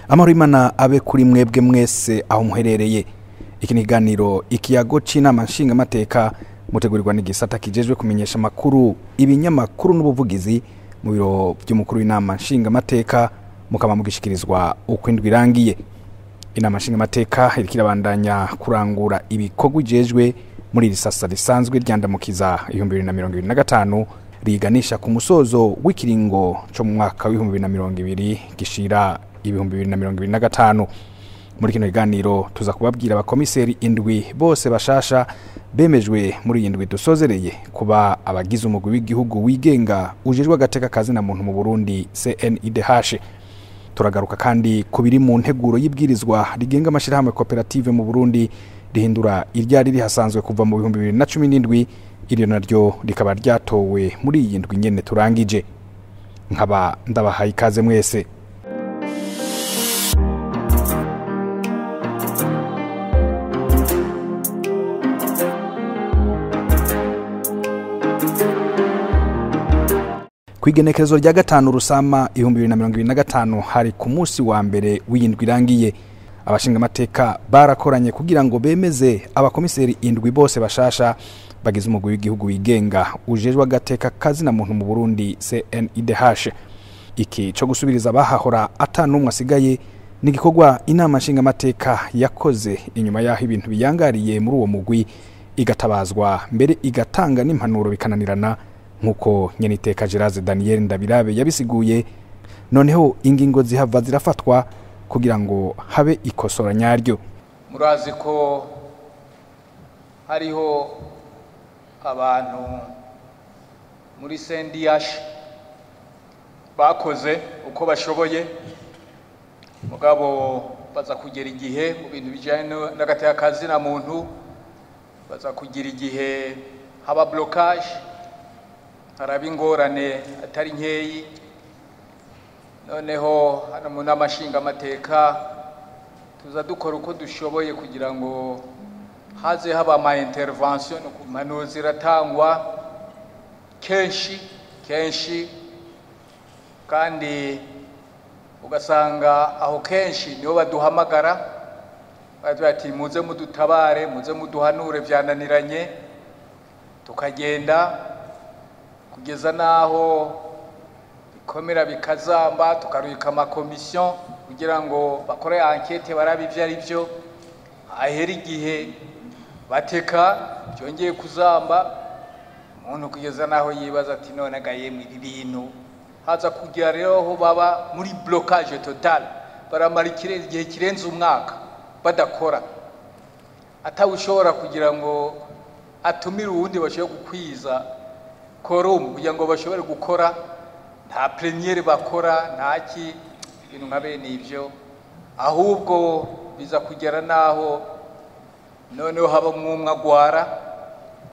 Amahoro Imana abe kuri mwebwe mwese aho muherereye. Iki ni ikiganiro ikiyago c'inama nshingamateka mutegurirwa n'igisata kijejwe kumenyesha amakuru, ibinyamakuru n'ubuvugizi mu biro by'umukuru w'inama nshingamateka, mukaba mugishikirizwa uko indwi irangiye. Inama nshingamateka iriko irabandanya kurangura ibikorwa ijejwe muri risasa risanzwe ryandamukiza 2025 riganisha ku musozo w'ikiringo cyo mu mwaka w'2020 gishira 2025. Muri kino kiganiro tuza kubabwira abakomiseri indwi bose bashasha bemejwe muri indwi dusozereye kuba abagize umugwi w'igihugu wigenga ujejwe agateka kazi na muntu mu Burundi CNIDH. Turagaruka kandi kubiri mu nteguro y'ibwirizwa rigenga amashirahamwe koperative mu Burundi rihindura iryari rihasanzwe kuva mu 2017, iryo naryo rikaba ryatowe muri iyi ndwi nyene turangije. Nkaba ndabahaye ikaze mwese. Kwigenekerezo rya gatanu Rusama 2025 hari ku munsi wa mbere w'indwi irangiye, abashingamateka barakoranye kugira ngo bemeze abakomiseri indwi bose bashasha bagize umugwi w'igihugu wigenga ujejwe agateka kazi na muntu mu Burundi CNIDH. Iki cyo gusubiriza bahahora atanumwe asigaye ni gikorwa inama nshingamateka yakoze inyuma yaho ibintu biyangariye muri uwo mugwi igatabazwa mbere igatanga n'impanuro bikananirana, nkuko nyeniteka Gerard Daniel Ndabirabe yabisiguye. Noneho ingingo zihava zirafatwa kugira ngo habe ikosora nyaryo. Murazi ko hariho abantu muri CNDH bakoze uko bashoboye, mugabo baza kugera igihe mu bintu bijanye n'agateka kazi na muntu, baza kugira igihe haba blocage, haraba ingorane atari nkeyi. Noneho hano mu nama nshingamateka tuza dukora uko dushoboye kugira ngo haze haba ama intervention ku mpanuro ziratangwa kenshi kandi ugasanga aho kenshi niho baduhamagara bati muze mudutabare, muze muduhanure byananiranye, tukagenda kugeza naho bikomera bikazamba, tukaruhika amakomisiyo kugira ngo bakore enquête barabe ivyo ari byo. Ahera igihe bateka byongeye kuzamba, umuntu kugeza naho yibaza ati none gayemwe ibintu haza kugira rero ho baba muri blocage total, baramara igihe kirenze umwaka badakora, atawushobora kugira ngo atumire uwundi bashoboye gukwiza korum kugira ngo bashobore gukora, nta premiere bakora, ntaki ibintu nka bene ivyo. Ahubwo biza kugera naho noneho haba umwe agwara,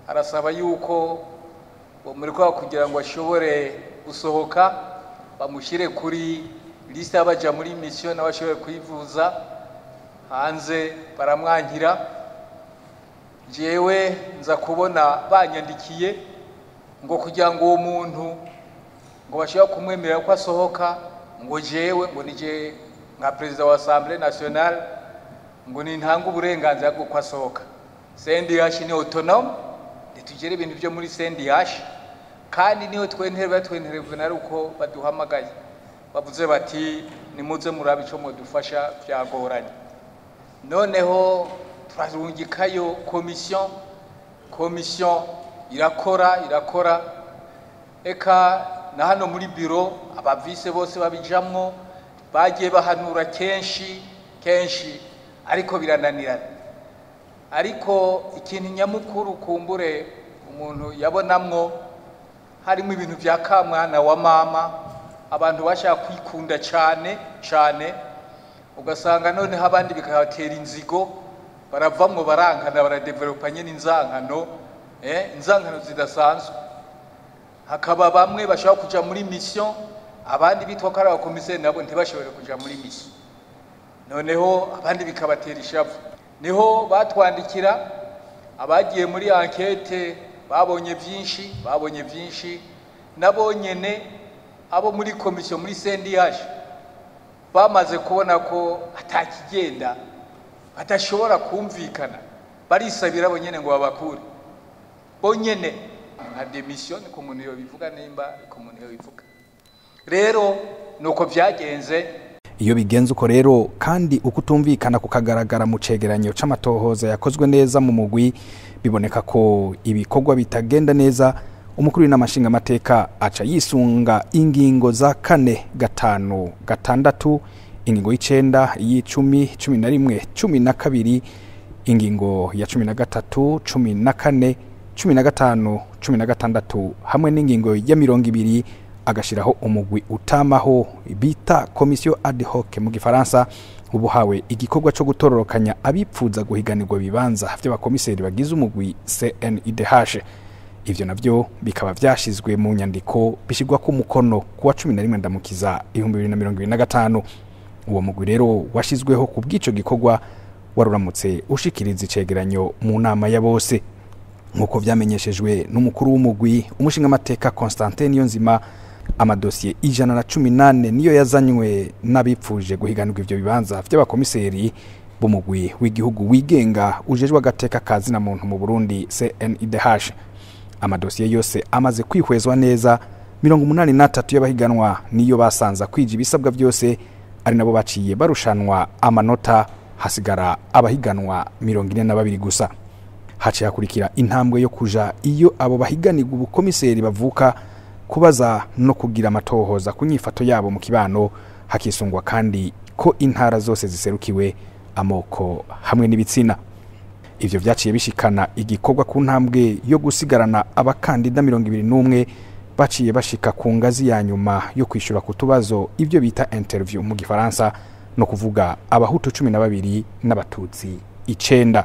arasaba yuko muri kwa kugira ngo ashobore gusohoka bamushire kuri liste abaja muri mission n'abashobore kwivuza hanze, baramwankira. Jewe nza kubona banyandikiye ngo kugira ngo uwo muntu ngo bashobora kumwemerera ko asohoka, ngo jewe ngo nije nka president wa Assemblée Nationale ngo nintanga uburenganzira bwo kwasohoka. CNDH ni autonome, tugere ibintu byo muri CNDH, kandi niho twentereve nari uko baduhamagaye bavuze bati nimuze murabe ico modufasha byagoranye. Noneho turarungikayo commission irakora eka na hano muri biro abavise bose babijamwo bagiye bahanura kenshi ariko birananirana. Ariko ikintu nyamukuru kumbure umuntu yabonamwo harimo ibintu vya kamwana wa mama, abantu bashaka kwikunda cyane ugasanga none abandi bikabatera inzigo, baravamwo barankana baradevelopa nyene inzankano zidasanzwe. Hakaba bamwe bashaka kuja muri mission, abandi bitwa ko ari abakomiseri nabo ntibashobore kuja muri mission, noneho abandi bikabatera ishavu. Niho batwandikira abagiye muri enquête babonye byinshi nabonyene abo muri komisiyo muri CNDH bamaze kubona ko atakigenda badashobora kumvikana barisabira bonyene ngo babakure bonyene nka demission ko umuntu yobivuga nimba ko umuntu yobivuga rero nuko byagenze. Iyo bigenze uko rero kandi ukutumvikana kukagaragara mu cegeranyo c'amatohoza yakozwe neza mu mugwi biboneka ko ibikorwa bitagenda neza, umukuru n'amashinga amateka aca yisunga ingingo za 4, 5, 6, ingingo y'icenda, y'icumi, 11, 12, ingingo ya 13, 14, 15, 16 hamwe n'ingingo ya 20 agashiraho umugwi utamaho bita commission ad hoc mu gifaransa ubuhawe igikorwa cyo gutororokanya abipfuza guhiganirwa bibanza by'abakomiseri bagize umugwi CNIDH. Ivyo navyo bikaba vyashizwe mu nyandiko bishigwa ku mukono kuwa 11 ndamukiza 2025. Uwo mugwi rero washizweho ku bw'ico gikorwa waruramutse ushikiriza icegeranyo mu nama ya bose nkuko vyamenyeshejwe n'umukuru w'umugwi umushinga amateka Constantin Niyonzima. Amadosiye 118 niyo yazanywe n'abipfuje guhiganirwa ivyo bibanza by'abakomiseri b'umugwi w'igihugu wigenga ujejwe agateka kazi na muntu mu Burundi CNIDH. Amadosiye yose amaze kwihwezwa neza 83 y'abahiganwa niyo basanza kwija ibisabwa byose, ari nabo baciye barushanwa amanota, hasigara abahiganwa 42 gusa. Haciye hakurikira intambwe yo kuja iyo abo bahiganirwa ubukomiseri bavuka kubaza no kugira amatohoza kunyifato yabo mu kibano, hakisungwa kandi ko intara zose ziserukiwe, amoko hamwe n'ibitsina. Ivyo vyaciye bishikana igikorwa ku ntambwe yo gusigarana abakandida 21 baciye bashika ku ngazi ya nyuma yo kwishura ku tubazo ivyo bita interview mu gifaransa, no kuvuga abahutu 12 n'abatutsi 9.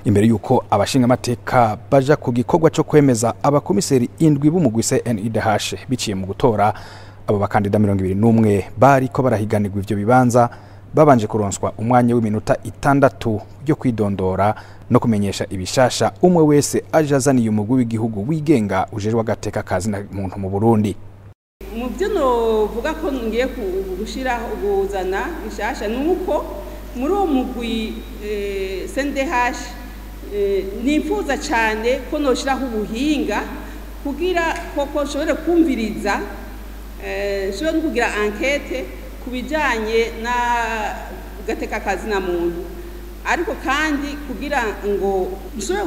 Imbere yuko abashinga amateka baja ku gikorwa cyo kwemeza abakomiseri 7 b'umugwi CNIDH biciye mu gutora abo bakandida 21 bari ko barahiganirwa ivyo bibanza, babanje kuronswa umwanya w'iminota 6 yo kwidondora no kumenyesha ibishasha umwe wese ajazaniye umugwi w'igihugu wigenga ujejwe agateka kazi na muntu mu Burundi. Mu byo no vuga ko ngiye gushira ubuzana bishasha nuko muri uwo mugwi CNIDH nifuza cyane ko noshiraho ubuhinga kugira koko shobore kumviriza shobore kugira enquête kubijanye na gateka kazi na muntu, ariko kandi kugira ngo nshobore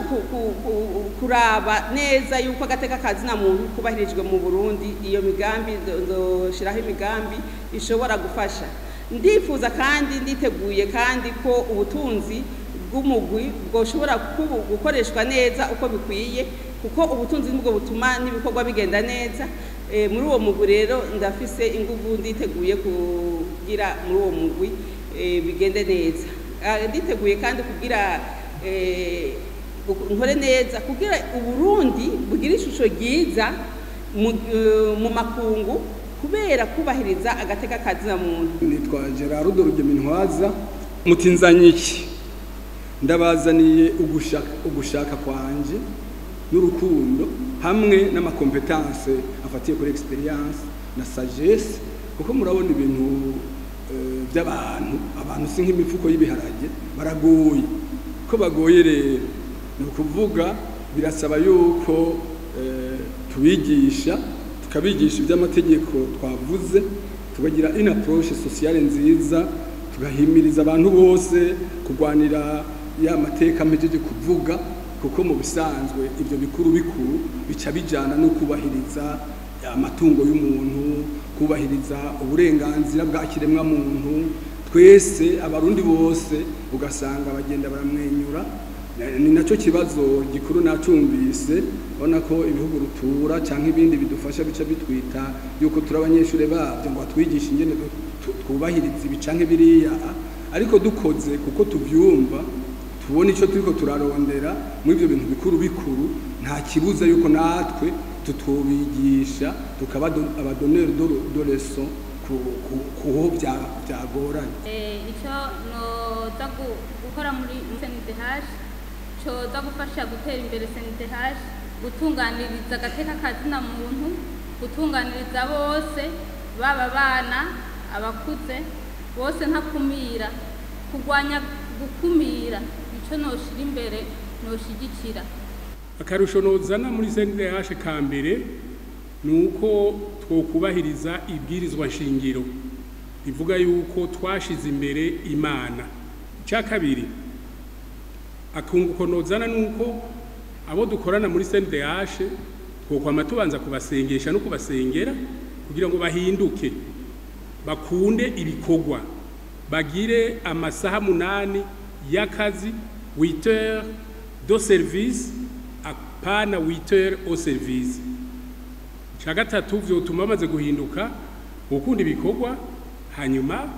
kuraba neza yuko agateka kazi na muntu kubahirijwe mu Burundi. Iyo migambi ndoshiraho imigambi ishobora gufasha. Ndifuza kandi nditeguye kandi ko ubutunzi bw'umugwi bwoshobora gukoreshwa neza uko bikwiye, kuko ubutunzi nibwo butuma n'ibikorwa bigenda neza. Muri uwo mugwi rero ndafise inguvu nditeguye kugira muri uwo mugwi bigende neza. Nditeguye kandi kugira nkore neza kugira Uburundi bugira ishusho ryiza mu makungu kubera kubahiriza agateka kazi na muntu. Nitwa Gerard Rugeminwaza mutinzanyiki, ndabazaniye ugushaka kwanje n'urukundo hamwe n'amakompetence afatiye kuri experience na sagesse, kuko murabona ibintu abantu si nk'imifuko y'ibiharage baragoye. Ko bagoye rero ni ukuvuga birasaba yuko tubigisha tukabigisha iby'amategeko twavuze, tukagira une approche sociale nziza, tugahimiriza abantu bose kugwanira ya mateka mpejeje kuvuga, kuko mu bisanzwe ibyo bikuru bica bijana no kubahiriza amatungo y'umuntu, kubahiriza uburenganzira bwa kiremwa muntu. Twese abarundi bose ugasanga bagenda baramwenyura, ni naco kibazo gikuru nacumbise, bona ko ibihugu rutura canke ibindi bidufasha bica bitwita yuko turi abanyeshure bavyo ngo batwigisha ingene twubahiriza ibi canke biriya, ariko dukoze kuko tuvyumva tubona ico turiko turarondera muri ibyo bintu bikuru nta kibuza yuko natwe tutubigisha tukaba abadonneur de leçon kuho byagoranye. Icyo noza gukora muri CNIDH coza gufasha gutera imbere CNIDH, gutunganiriza agateka kazi na muntu, gutunganiriza bose baba abana, abakuze, bose ntakumira kurwanya gukumira ico noshira imbere noshigikira. Akarusho nozana muri CNDH ka mbere nuko twokubahiriza ibwirizwa shingiro bivuga yuko twashize imbere Imana. Cya kabiri akunguko nozana nuko abo dukorana muri CNDH twokwama tubanza kubasengesha no kubasengera kugira ngo bahinduke bakunde ibikorwa bagire amasaha 8 y'akazi 8 heures de service apana 8 heures au service. Cya gatatu vyotuma bamaze guhinduka gukunda ibikorwa hanyuma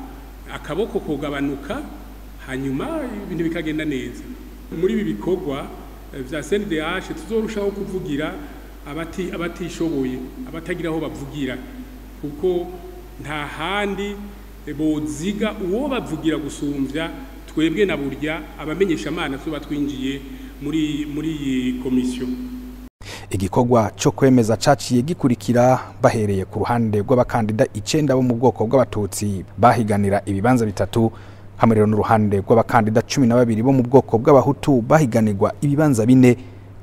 akaboko kogabanuka hanyuma ibintu bikagenda neza. Muri ibi bikorwa vya CNDH tuzorushaho kuvugira abatishoboye abatagira aho bavugira kuko nta handi boziga uwo bavugira gusumvya twebwe na burya abamenyesha Imana tuba twinjiye muri iyi komisiyo. Igikorwa cyo kwemeza caciye gikurikira bahereye ku ruhande rw'abakandida 9 bo mu bwoko bw'abatutsi bahiganira ibibanza bitatu hamwe rero n'uruhande rw'abakandida 12 bo mu bwoko bw'abahutu bahiganirwa ibibanza 4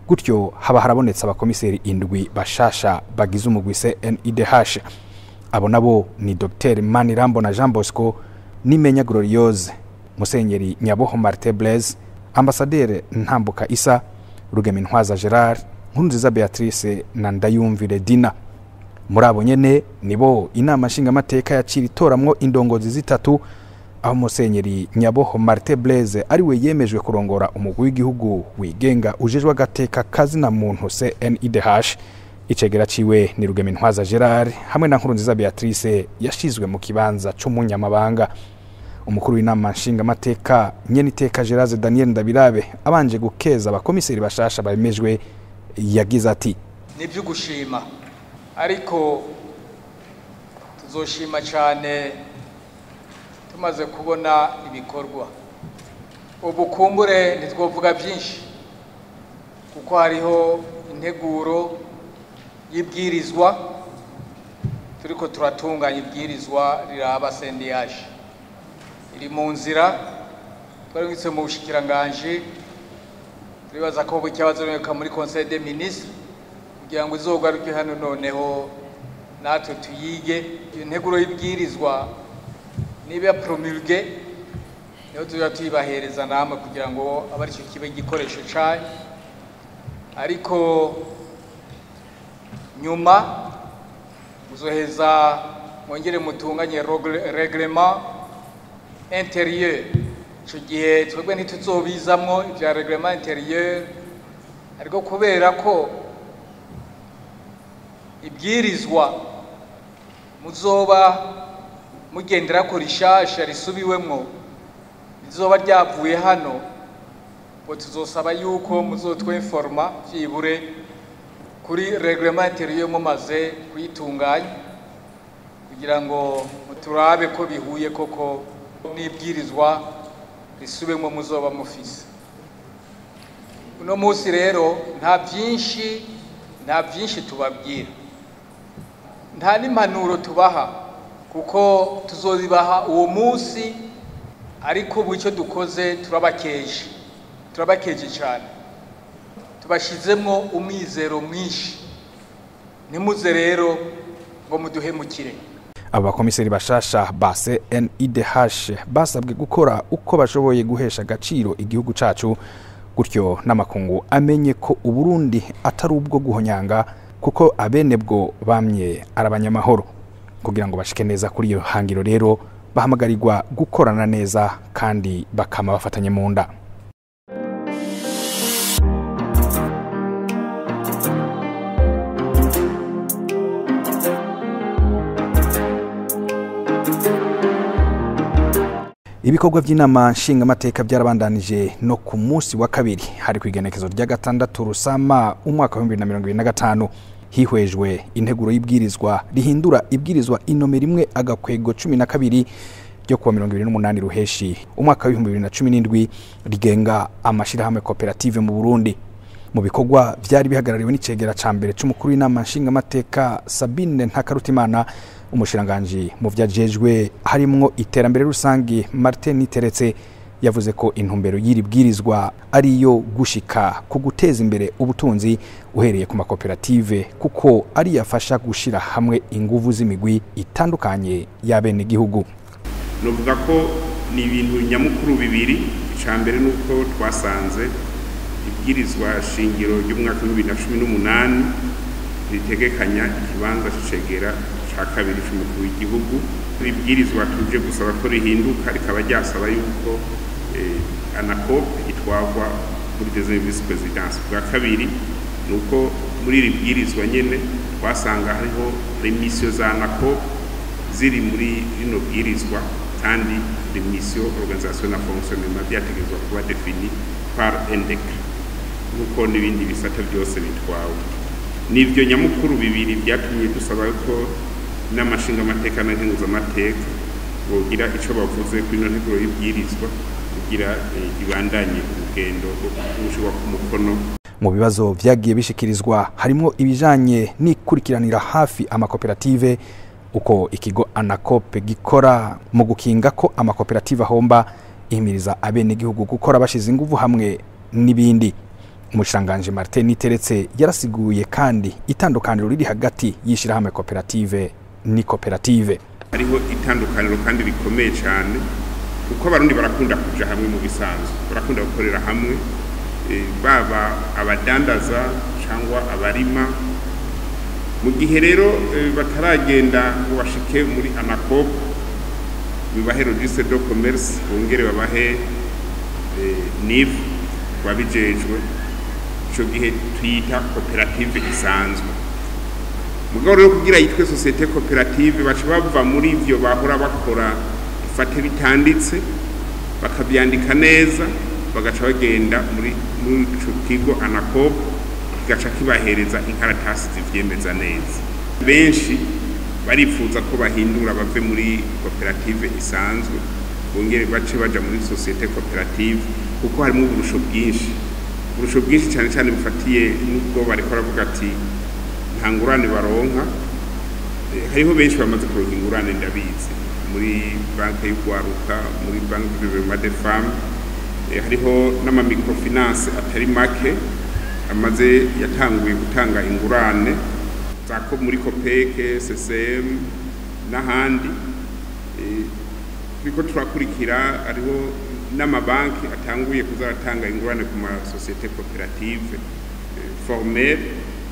gutyo haba harabonetse abakomiseri 7 bashasha bagize umugwi CNIDH. Abo nabo ni Dr Manirambo na Jean Bosco, Nimenya Gloriose, Musenyeri Nyaboho Martin Blaise, Ambassadeur Ntambuka Isa, Rugemintwaza Gerard, Nkurunziza Beatrice na Ndayumvire Dina. Muri abo nyene nibo inama nshingamateka yacira itoramwo indongozi zitatu, aho Musenyeri Nyaboho Martin Blaise ari we yemejwe kurongora umugwi w'igihugu wigenga ujejwe agateka kazina muntu CNIDH. Icegera ciwe ni Rugemintwaza Gerard hamwe na Nkurunziza Beatrice yashizwe mu kibanza c'umunyamabanga. Umukuru w'inama nshingamateka Nyeniteka Gerard Daniel Ndabirabe abanje gukeza abakomiseri bashasha bemejwe yagize ati nibyo gushima ariko tuzoshima cyane tumaze kubona ibikorwa. Ubukumbure ntitwovuga byinshi kuko hariho integuro y'ibwirizwa turiko turatunganya ibwirizwa riraba CNDH iri mu nzira twarungitse mu bushikiranganje turibaza ko bucyabazoneka muri Conseil des Ministres kugira ngo izogaruke hano noneho natwe tuyige integuro y'ibwirizwa niba promulgué niho tuzayibahereza namwe kugira ngo abari cyo kibe gikoresho cyayo. Ariko nyuma muzoheza mwongere mutunganye règlement intérieur. Ico gihe twebwe ntituzobizamwo ibya règlement intérieur ariko kubera ko ibwirizwa muzoba mugendera ko rishasha risubiwemwo rizoba ryavuye hano bo tuzosaba yuko muzotwinforma vyibure kuri règlement intérieur mumaze kuyitunganya kugira ngo muturabe ko bihuye koko n'ibwirizwa risubemwo muzoba mufise. Uno munsi rero nta byinshi tubabwira, nta n'impanuro tubaha kuko tuzozibaha uwo munsi, ariko bucyo dukoze turabakeje cyane, tubashizemwo umwizero mwinshi. Nimuze rero ngo muduhemukire. Aba komiseri bashasha ba CNIDH basabwe gukora uko bashoboye guhesha agaciro igihugu cacu, gutyo n'amakungu amenye ko Uburundi atari ubwo guhonyanga kuko abenebwo bamye arabanyamahoro. Kugira ngo bashike neza kuri iyo hangiro rero bahamagarirwa gukorana neza kandi bakama bafatanye mu nda. Ibikorwa by'inama nshingamateka byarabandanije no ku munsi wa kabiri hari kwigenekezo rya 6 Rusama umwaka wa 2025 hihwejwe integuro y'ibwirizwa rihindura ibwirizwa inomero 1 agakwego 12 ryo kuwa 28 Ruheshi umwaka wa 2017 rigenga amashirahamwe koperative mu Burundi. mu bikorwa byari bihagarariwe n'icegera ca mbere c'umukuru w'inama nshingamateka Sabine Ntakarutimana, umushiranganje mu vyajejwe harimwo iterambere rusangi Martin Niteretse yavuze ko intumbero y'iri bwirizwa ari yo gushika ku guteza imbere ubutunzi uhereye ku makoperative kuko ari yafasha gushira hamwe inguvu z'imigwi itandukanye y'abene igihugu. Novuga ko ni ibintu nyamukuru bibiri. Icambere nuko twasanze ibwirizwa shingiro ry'umwaka wa 2018 ritegekanya ikibanza c'icegera ca kabiri c'umukuru w'igihugu. Ibwirizwa tuje gusaba ko rihinduka rikaba ryasaba yuko ANACOP itwagwa kuri deuxième vice-présidence. Bwa kabiri nuko muri iri bwirizwa nyene twasanga hariho remission za ANACOP ziri muri rino bwirizwa, kandi remission organisation na fonctionnement byategezwa kuba défini par un décret nuko n'ibindi bisata byose bitwawe. Nivyo nyamukuru bibiri byatumye dusaba ko n'amashinga amateka na nkenguza amateka bogira ico bavuze kuri ino nteguro y'ibwirizwa kugira ibandanye urugendo rwo ku mukono. Mu bibazo vyagiye bishikirizwa harimo ibijanye n'ikurikiranira hafi amakoperative, uko ikigo ANACOP gikora mu gukinga ko amakoperative ahomba, ihimiriza abene igihugu gukora bashize inguvu hamwe n'ibindi. Umushiranganje Martin Niteretse yarasiguye kandi itandukaniro riri hagati yishira hamwe koperative ni koperative. Hariho itandukaniro kandi rikomeye cyane kuko abarundi barakunda kuja hamwe mu bisanzwe, barakunda gukorera hamwe, baba abadandaza cyangwa abarima. Mu gihe rero bataragenda ngo bashike muri ANACOP bibahe registre de commerce, bongere babahe NIF wabijejwe, ico gihe twita koperative isanzwe. Mugabo rero kugira yitwe societe koperative baca bava muri ivyo bahora bakora ifate bitanditse bakabyandika neza, bagaca bagenda muri ico kigo ANACOP gacha kibahereza inkaratasi zivyemeza neza. Benshi barifuza ko bahindura bave muri koperative isanzwe bongere bace baja muri societe koperative kuko harimo uburusho bwinshi cyane cyane bufatiye n'ubwo bariko baravuga ati nta ngurane baronka. Hariho benshi bamaze kuronka ingurane ndabizi muri banki y'Ugwaruka, muri banki de développement des femmes, hariho n'ama microfinance atari make amaze yatanguye gutanga ingurane zako muri Copec, CCM n'ahandi. Biko turakurikira ariho n'amabanki atanguye kuzaratanga ingurane ku ma societe cooperative formelle,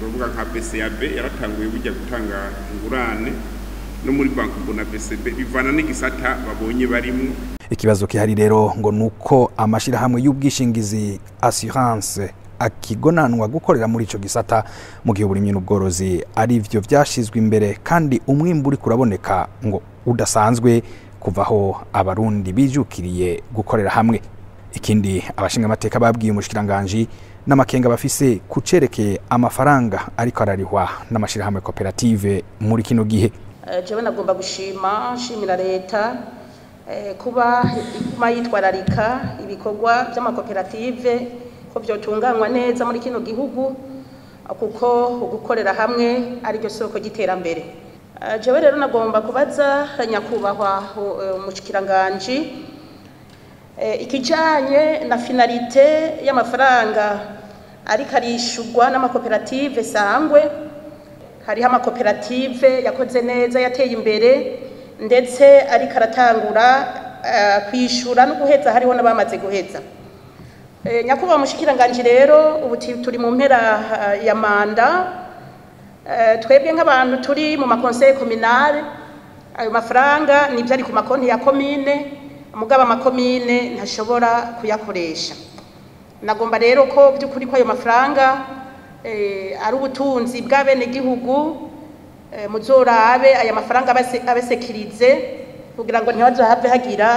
bavuga nka BCAB yaratanguye bujya gutanga ingurane no muri banki mbona BCB bivana n'igisata babonye barimo. Ikibazo kihari rero ngo nuko amashira hamwe y'ubwishingizi assurance akigonanwa gukorera muri ico gisata mu gihe uburimyi n'ubworozi ari byo byashizwe imbere kandi umwimbu uri kuraboneka ngo udasanzwe kuvaho abarundi bijukiriye gukorera hamwe. Ikindi abashinga amateka babwiye umushikiranganje n'amakenga bafise kucerekeye amafaranga ariko ararihwa n'amashira hamwe koperative muri kino gihe. Jewe nagomba shimira leta kuba yitwararika ibikorwa by'amakoperative ko byotunganywa neza muri kino gihugu kuko gukorera hamwe ari ryo soko y'iterambere. Jewe rero nagomba kubaza nyakubahwa umushikiranganje ikijanye na finalité y'amafaranga ariko arishurwa n'amakoperative sangwe. Hariho amakoperative yakoze neza yateye imbere ndetse ariko aratangura kwishura no guheza, hariho n'abamaze guheza. Nyakubahwa umushikiranganje rero ubu turi mu mpera ya manda, twebwe nk'abantu turi mu makonseil communal ayo mafaranga nibyo ari ku makonti ya commune, mugaba amakomine ntashobora kuyakoresha. Nagomba rero ko by'ukuri ko ayo mafaranga ari ubutunzi bw'abene gihugu, muzorabe aya mafaranga abesekirize kugira ngo ntibazohave hagira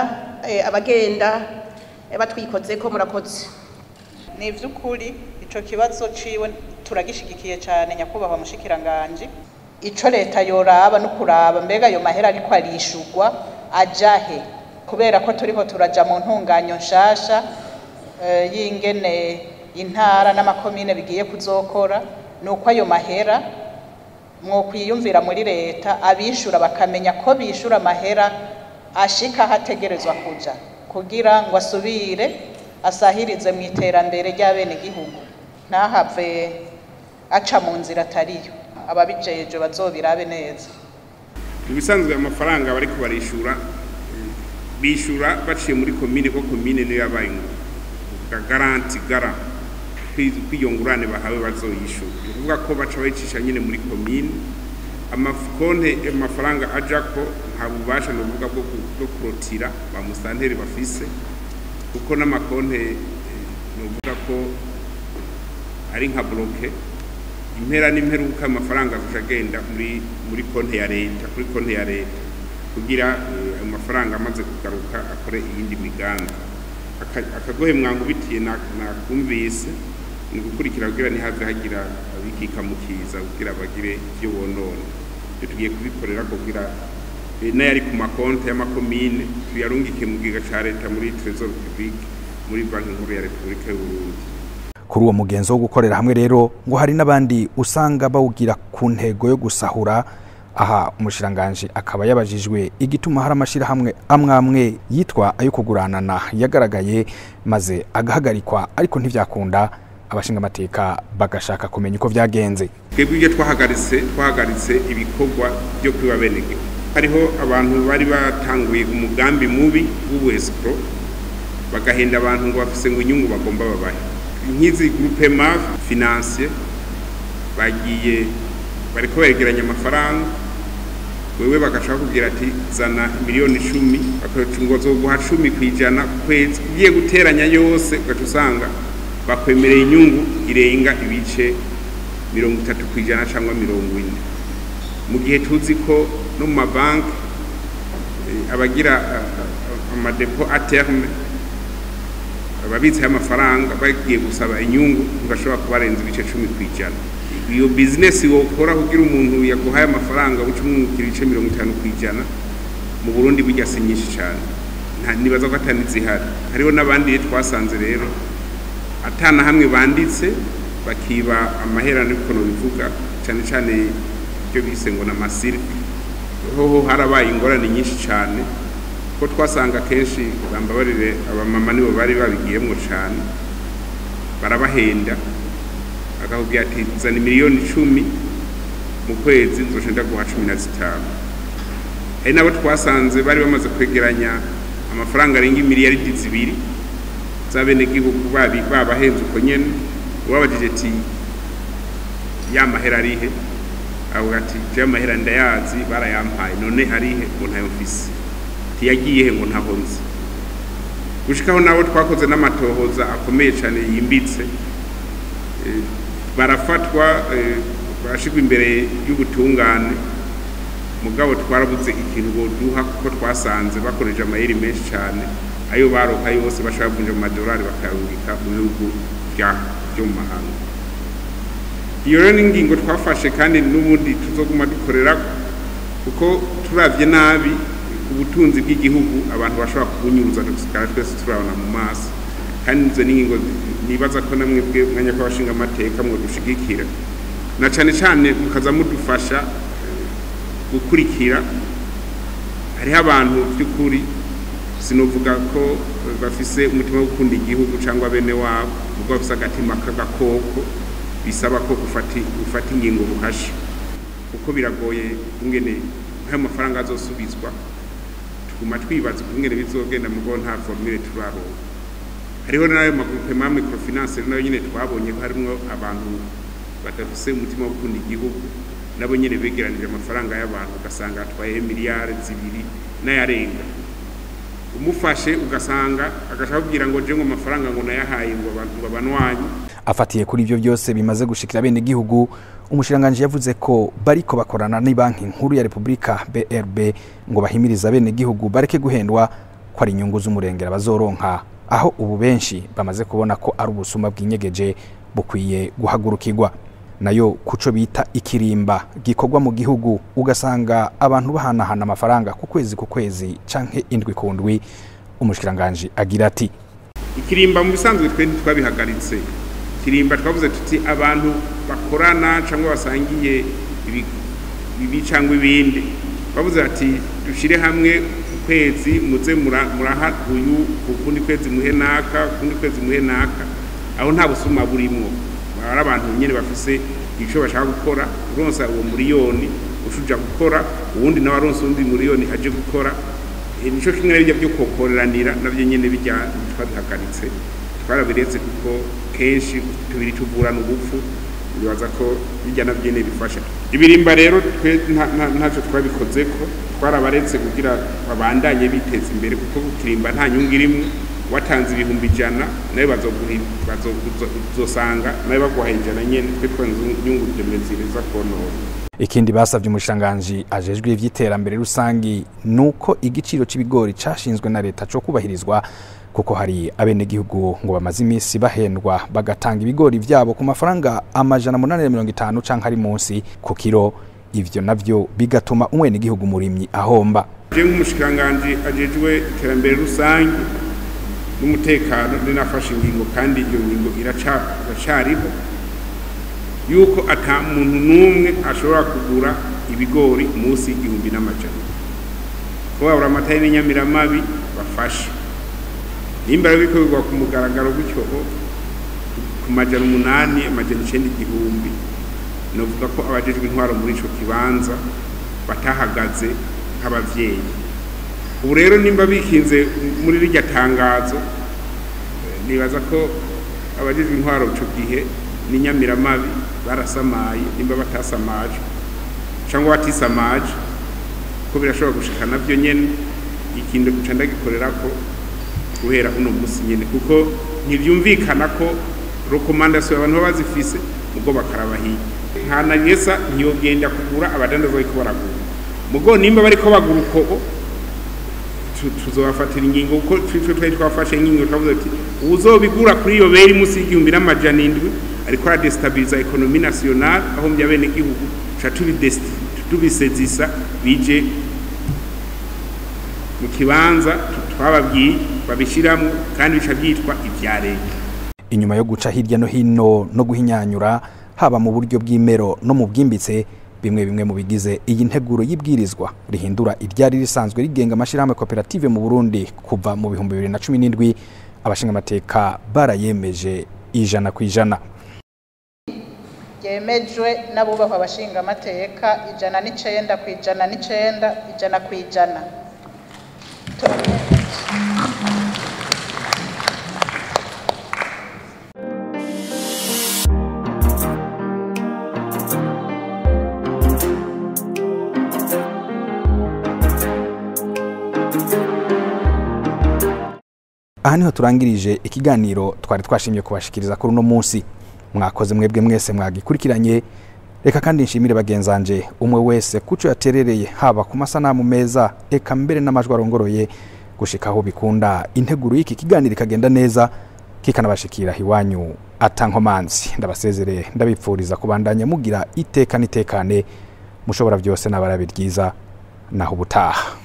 abagenda batwikoze ko murakoze. Ni vy'ukuri ico kibazo ciwe turagishigikiye cyane nyakubahwa mushikiranganje. Ico leta yoraba no kuraba mbega ayo mahera ariko arishurwa ajahe, kubera ko turiho turaja mu ntunganyo nshasha y'ingene intara n'amakomine bigiye kuzokora nuko ayo mahera mwo kwiyumvira muri leta abishura bakamenya ko bishura amahera ashika hategerezwa kuja kugira ngo asubire asahirize mu iterambere ry'abene gihugu ntahave aca mu nzira atariyo ababijeje bazobirabe neza. Ibisanzwe amafaranga bari kubarishura bishura baciye muri komine ko komine niyo yabaye ngo garanti kwiyongurane bahawe bazoyishura bivuga ko baca bayicisha nyine muri komine amafaranga aja ko nta bubasha n'uvuga bwo kurotira ba musanteri bafise kuko n'amakonte n'uvuga ko ari nka bloke impera n'imperuka amafaranga agenda muri konte ya leta kuri konte ya leta kugira amafaranga amaze kugaruka akore iyindi migambi akagohe mwangubitiye nakumvise ni gukurikira kugira ntihave hagira abikika mukiza kugira bagire ibyo bonone tugiye kubikorera kugira n'ayari ku makonte y'amakomine tuyarungike mu giga ca leta muri Trésor Public muri Banki Nkuru ya Repubulika y'u Burundi. Kuri uwo mugenzo wo gukorera hamwe rero ngo hari n'abandi usanga bawugira ku ntego yo gusahura. Aha umushiranganje akaba yabajijwe igituma hari amashirahamwe amwe yitwa ayo kuguranana yagaragaye maze agahagarikwa ariko ntivyakunda abashinga amateka bagashaka kumenya uko vyagenze. Twebwe ibyo twahagaritse ibikorwa byo kwiba benege hariho abantu bari batanguye umugambi mubi w'ubwesco bagahenda abantu ngo bafise ngo inyungu bagomba babaye nkizi groupe MAF financier bagiye bariko begeranya amafaranga wewe bagashaka kugira ati zana miliyoni 10 bakacungozo guha 10% kwezi ugiye guteranya yose ugatusanga bakwemereye inyungu irenga ibice 30% cyangwa 40 mu gihe tuzi ko no mu mabanki abagira amadepo a terme ababitse amafaranga bagiye gusaba inyungu ntibashobora kubarenza ibice 10%. Iyo business wokora kugira umuntu yaguhaye amafaranga ucumukira ibice 50% mu Burundi bijya sinyinshi cyane nibaza ko atanizihari hariho n'abandi twasanze rero atana hamwe banditse bakiba amahera niko no bivuga cyane byo bise ngo na masiri ho harabaye ingorane nyinshi cyane ko twasanga kenshi bambabarire abamama nibo bari babigiyemo cyane barabahenda akakubwira ati zana miliyoni 10 mu kwezi nzoshenda guha 15. Hari nabo twasanze bari bamaze kwegeranya amafaranga arenga miliyaridi 2 zabene gihugu babahenze uko nyene wabajije ati ya mahera arihe avuga ati je mahera ndayazi barayampaye none arihe ngo ntayo mfise tiyagiye ngo ntahonze gushikaho nabo twakoze n'amatohoza akomeye cyane yimbitse barafatwa bashigwa imbere y'ubutungane mugabo twarabuze ikintu boduha kuko twasanze bakoreje amayeri menshi cyane ayo baroka yose bashaka kunja mu madolari bakayungika mu bihugu byo mu mahanga. Iyo rero n'ingingo twafashe kandi n'ubundi tuzoguma dukorera kuko turavye nabi ubutunzi bw'igihugu abantu bashobora kubunyuruza tusikara twese turabona mu maso kandi izo n'ingingo nibaza ko namwe bwe mwanya ko bashinga amateka mwo dushigikira na cyane mukaza mudufasha gukurikira hariho abantu by'ukuri sinovuga ko bafise umutima wo gukunda igihugu cyangwa bene wabo ubwo bafise agatima k'agakoko bisaba ko gufata ingingo buhasha kuko biragoye ingene nta mafaranga azosubizwa tuguma twibaza ingene bizogenda mugo nta formule turaronka. Hariho nayo magroupe ma microfinance nayo nyine twabonye ko harimo abantu badafise umutima wo gukunda igihugu nabo nyine begeranije amafaranga y'abantu ugasanga atwaye miliyari 2 n'ayarenga umufashe ugasanga agashaka kugira ngo je ngo amafaranga ngo nayahaye ngo abantu babanwanyi. Afatiye kuri ivyo byose bimaze gushikira bene gihugu umushiranganje yavuze ko bariko bakorana ni Banki Nkuru ya Repubulika BRB ngo bahimiriza bene gihugu bareke guhendwa ko ari inyungu z'umurengera bazoronka aho ubu benshi bamaze kubona ko ari ubusuma bw'inyegeje bukwiye guhagurukirwa. Nayo kuco bita ikirimba gikorwa mu gihugu ugasanga abantu bahanahana amafaranga ku kwezi canke indwi kundwi umushikiranganje agira ati ikirimba mu bisanzwe twe twabihagaritse Kirimba twavuze tuti abantu bakorana cyangwa basangiye ibi cyangwa ibindi bavuze ati dushire hamwe ukwezi muze muraha uyu kundi kwezi muhenaka kundi kwezi muhenaka aho nta busuma burimo ari abantu nyene bafise ico bashaka gukora uronsa uwo miliyoni ushuja gukora uwundi nawe aronsa undi miliyoni aje gukora nico kimwe bijya byo kokoreranira navyo nyene bijya twabihagaritse twarabiretse kuko kenshi tubiri tuvurana ubupfu bibaza ko bijya navyo nyene bifasha ibirimba rero twe ntaco twabikoze ko twarabaretse kugira babandanye biteza imbere kuko Kirimba nta nyungu irimwe watanze ibihumbi 100 nayo bazosanga nayo baguha 100 nyene twe twanze nyungu demeziriza konora. Ikindi basavye umushanganji ajejwe ivy'iterambere rusangi nuko igiciro c'ibigori cashinzwe na leta cyo kubahirizwa kuko hari abenegihugu ngo bamaze iminsi bahendwa bagatanga ibigori vyabo ku mafaranga 850 canke ari munsi ku kiro, ivyo navyo bigatuma umwenegihugu murimyi ahomba. Je nk'umushanganji ajejwe iterambere rusangi n'umutekano ninafashe ingingo kandi iyo ngingo iracariho yuko ata muntu numwe ashobora kugura ibigori munsi y'igihumbi n'amajana ko abura amatayi n'inyamiramabi bafasha nimba bikorwa ku mugaragaro gutyo ku majana 8 amajana 9 igihumbi novuga ko abajejwe intwaro muri ico kibanza batahagaze nk'abavyeyi. Ubu rero nimba bikinze muri rijya tangazo nibaza ko abajejwe intwaro cyo gihe n'inyamiramabi barasamaye nimba batasamaje cyangwa batisamaje ko birashobora gushika navyo nyene ikinde guca ndagikorera ko guhera uno musi nyene kuko ntivyumvikana ko recommandation abantu bazifise mugo bakarabahiye nta na nyesa ntiyogenda kugura abadandaza bariko baragura mugo nimba bariko bagura uko tuzobafatira ingingo kuko twari twafashe ingingo twavuze ati uzobigura kuri iyo beri musi y'igihumbi n'amajana 7 ariko ara destabiliza economie nationale aho mbya bene gihugu cha tubisezisa bije mu kibanza twababwiye babishiramo kandi bica byitwa ivya leta. Inyuma yo guca hirya no hino no guhinyanyura haba mu buryo bw'imero no mu bwimbitse bimwe mu bigize iyi nteguro y'ibwirizwa rihindura iryari risanzwe rigenga amashirahamwe koperative mu Burundi kuva mu 2017 abashinga amateka barayemeje 100%. Yemejwe n'abubahwa abashinga amateka 109%. Aha niho turangirije ikiganiro twari twashimye kubashikiriza kuri uno munsi. Mwakoze mwebwe mwese mwagikurikiranye. Reka kandi nshimire bagenzanje umwe wese kuco yaterereye haba ku masanamu meza eka mbere n'amajwi arongoroye gushikaho bikunda integuro y'iki kiganiro ikagenda neza kikanabashikira hiwanyu atankomanzi. Ndabasezerere ndabipfuriza kubandanya mugira iteka nitekane mushobora byose n'abarabiryiza naho ubutaha.